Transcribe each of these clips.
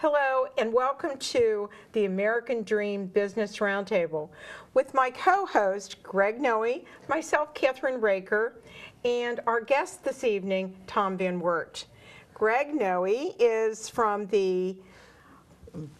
Hello and welcome to the American Dream Business Roundtable with my co-host Greg Noe, myself Kathryn Raaker, and our guest this evening, Tom Van Wert. Greg Noe is from the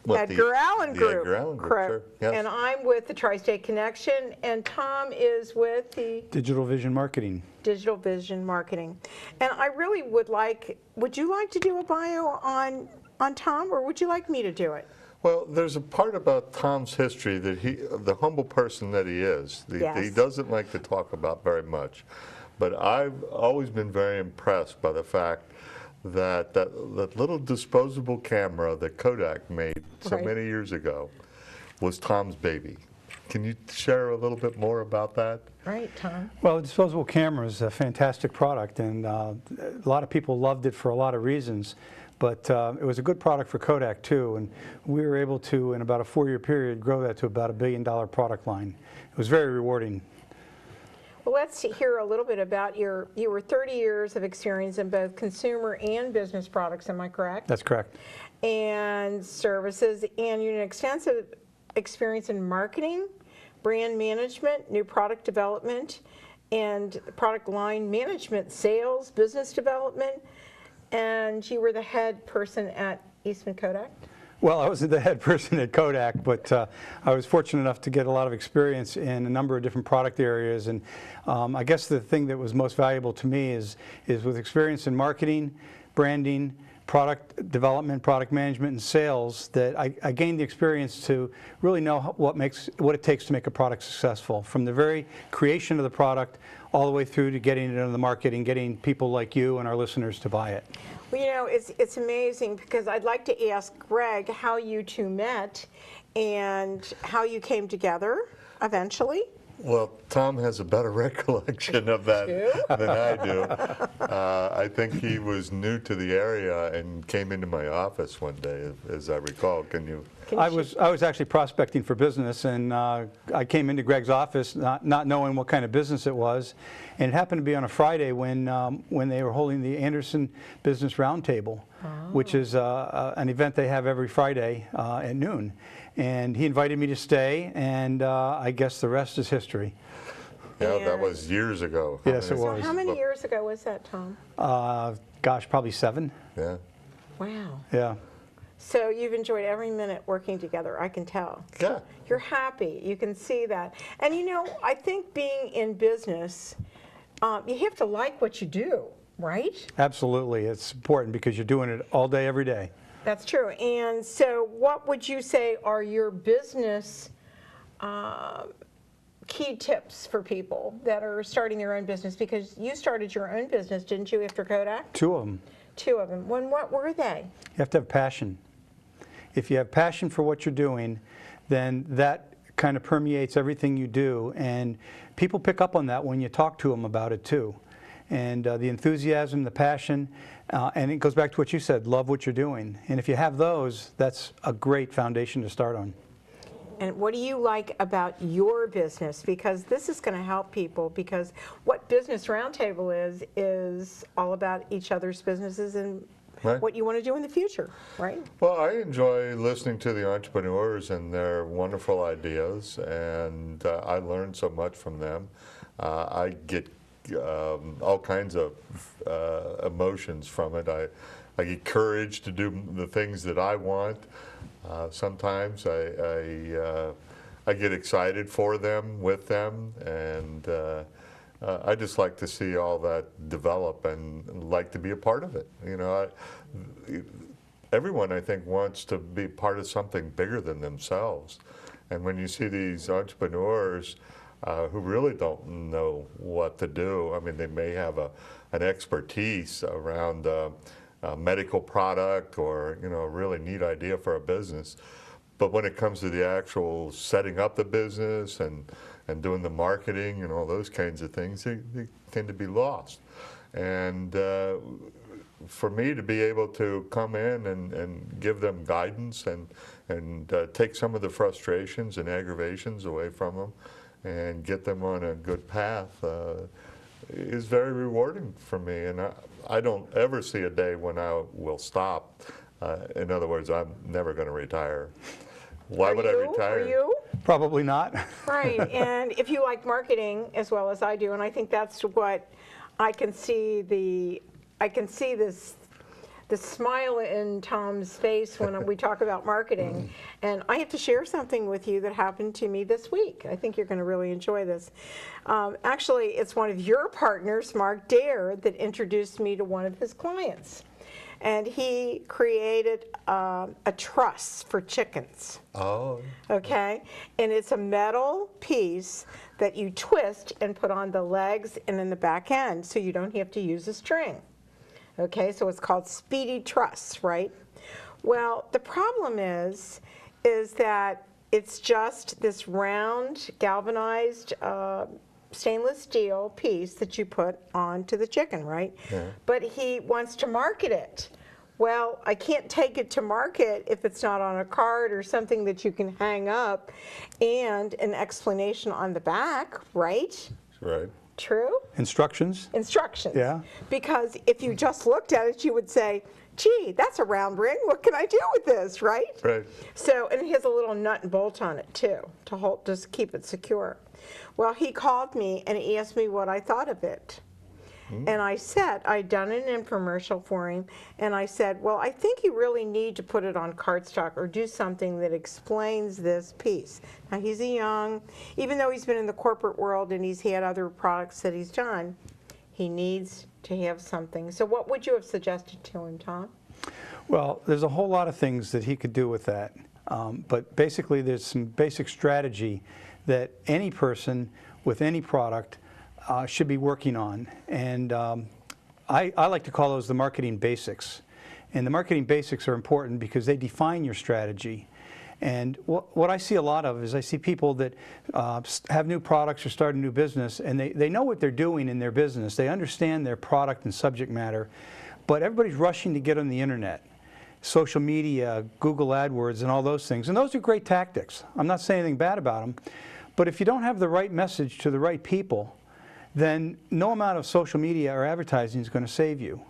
Edgar Allan Group. Edgar Allan Group, sure. Yes. And I'm with the Tri-State Connection, and Tom is with the Digital Vision Marketing. Digital Vision Marketing. And I really would you like to do a bio on Tom, or would you like me to do it? Well, there's a part about Tom's history that the humble person that he is, he doesn't like to talk about very much. But I've always been very impressed by the fact that little disposable camera that Kodak made so many years ago was Tom's baby. Can you share a little bit more about that? Right, Tom. Well, the disposable camera is a fantastic product, and a lot of people loved it for a lot of reasons. But it was a good product for Kodak, too, and we were able to, in about a 4-year period, grow that to about $1 billion product line. It was very rewarding. Well, let's hear a little bit about you were 30 years of experience in both consumer and business products, am I correct? That's correct. And services, and you had an extensive experience in marketing, brand management, new product development, and product line management, sales, business development, and you were the head person at Eastman Kodak? Well, I wasn't the head person at Kodak, but I was fortunate enough to get a lot of experience in a number of different product areas. And I guess the thing that was most valuable to me is with experience in marketing, branding, product development, product management, and sales, that I gained the experience to really know what it takes to make a product successful, from the very creation of the product all the way through to getting it into the market and getting people like you and our listeners to buy it. Well, you know, it's amazing, because I'd like to ask Greg how you two met and how you came together eventually. Well, Tom has a better recollection of that than I do. I think he was new to the area and came into my office one day, as I recall. Can you? I was actually prospecting for business, and I came into Greg's office not knowing what kind of business it was, and it happened to be on a Friday when they were holding the Anderson Business Roundtable, which is an event they have every Friday at noon. And he invited me to stay, and I guess the rest is history. Yeah, that was years ago. Yes, it was. So how many years ago was that, Tom? Gosh, probably 7. Yeah. Wow. Yeah. So you've enjoyed every minute working together, I can tell. Yeah. You're happy, you can see that. And you know, I think being in business, you have to like what you do, right? Absolutely. It's important because you're doing it all day, every day. That's true. And so what would you say are your business key tips for people that are starting their own business? Because you started your own business, didn't you, after Kodak? 2 of them. 2 of them. What were they? You have to have passion. If you have passion for what you're doing, then that kind of permeates everything you do, and people pick up on that when you talk to them about it too. And the enthusiasm, the passion, and it goes back to what you said, love what you're doing. And if you have those, that's a great foundation to start on. And what do you like about your business? Because this is going to help people, because what Business Roundtable is all about each other's businesses and what you want to do in the future, right? Well, I enjoy listening to the entrepreneurs and their wonderful ideas, and I learn so much from them. I get all kinds of emotions from it. I get courage to do the things that I want. Sometimes I get excited for them, with them, and I just like to see all that develop and like to be a part of it. You know, everyone, I think, wants to be part of something bigger than themselves. And when you see these entrepreneurs who really don't know what to do, I mean, they may have an expertise around a medical product or, you know, a really neat idea for a business. But when it comes to the actual setting up the business and doing the marketing and all those kinds of things, they tend to be lost. And for me to be able to come in and give them guidance and take some of the frustrations and aggravations away from them and get them on a good path is very rewarding for me. And I don't ever see a day when I will stop. In other words, I'm never going to retire. Why would I retire? Are you? Probably not. Right, and if you like marketing as well as I do, and I think that's what I can see this the smile in Tom's face when we talk about marketing. And I have to share something with you that happened to me this week. I think you're going to really enjoy this. Actually, it's one of your partners, Mark Dare, that introduced me to one of his clients. And he created a truss for chickens. Oh. Okay? And it's a metal piece that you twist and put on the legs and in the back end so you don't have to use a string. Okay, so it's called Speedy Truss, right? Well, the problem is that it's just this round, galvanized stainless steel piece that you put onto the chicken, right? Yeah. But he wants to market it. Well, I can't take it to market if it's not on a card or something that you can hang up and an explanation on the back, right? Right. True? Instructions? Instructions. Yeah. Because if you just looked at it, you would say, gee, that's a round ring. What can I do with this, right? Right. So, and it has a little nut and bolt on it too, to hold, just keep it secure. Well, he called me and he asked me what I thought of it. And I said, I'd done an infomercial for him, and I said, well, I think you really need to put it on cardstock or do something that explains this piece. Now, he's even though he's been in the corporate world and he's had other products that he's done, he needs to have something. So what would you have suggested to him, Tom? Well, there's a whole lot of things that he could do with that. But basically, there's some basic strategy that any person with any product should be working on. And I like to call those the marketing basics. And the marketing basics are important because they define your strategy. And what I see a lot of is I see people that have new products or start a new business, and they know what they're doing in their business. They understand their product and subject matter, but everybody's rushing to get on the internet. Social media, Google AdWords, and all those things. And those are great tactics. I'm not saying anything bad about them. But if you don't have the right message to the right people, then no amount of social media or advertising is going to save you.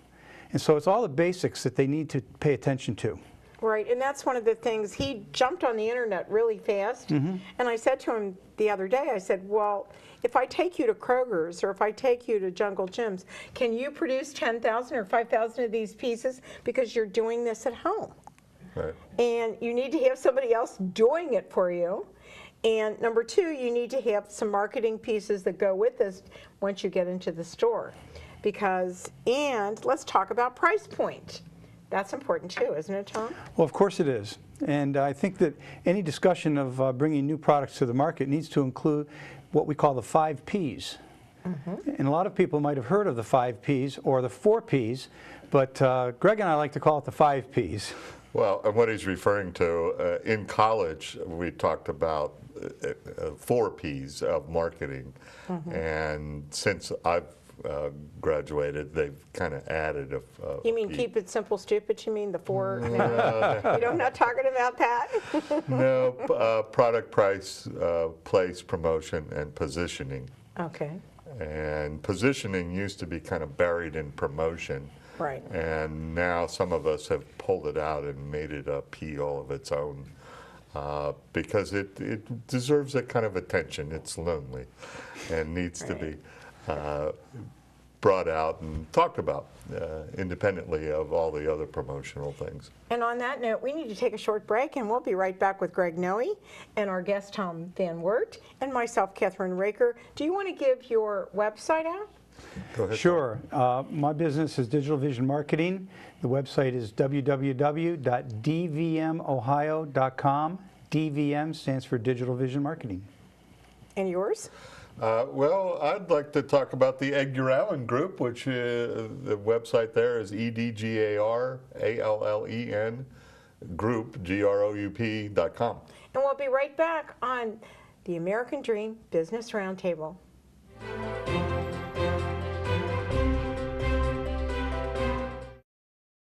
And so it's all the basics that they need to pay attention to. Right, and that's one of the things. He jumped on the internet really fast, and I said to him the other day, I said, well, if I take you to Kroger's or if I take you to Jungle Jim's, can you produce 10,000 or 5,000 of these pieces because you're doing this at home? Right. And you need to have somebody else doing it for you. And number two, you need to have some marketing pieces that go with this once you get into the store. And let's talk about price point. That's important too, isn't it, Tom? Well, of course it is. And I think that any discussion of bringing new products to the market needs to include what we call the 5 Ps. And a lot of people might have heard of the 5 Ps or the 4 Ps, but Greg and I like to call it the 5 Ps. Well, and what he's referring to, in college, we talked about 4 Ps of marketing. And since I've graduated, they've kind of added a You mean P. keep it simple, stupid? You mean the 4? I'm not talking about that. No, product, price, place, promotion, and positioning. Okay. And positioning used to be kind of buried in promotion. Right. And now some of us have pulled it out and made it a P all of its own. Because it deserves that kind of attention. It's lonely and needs to be brought out and talked about independently of all the other promotional things. And on that note, we need to take a short break, and we'll be right back with Greg Noe and our guest Tom Van Wert and myself, Kathryn Raaker. Do you want to give your website out? Go ahead. Sure. My business is Digital Vision Marketing. The website is www.dvmohio.com. DVM stands for Digital Vision Marketing. And yours? Well, I'd like to talk about the Edgar Allen Group, which the website there is EDGARALLEN Group, GROUP.com. And we'll be right back on the American Dream Business Roundtable.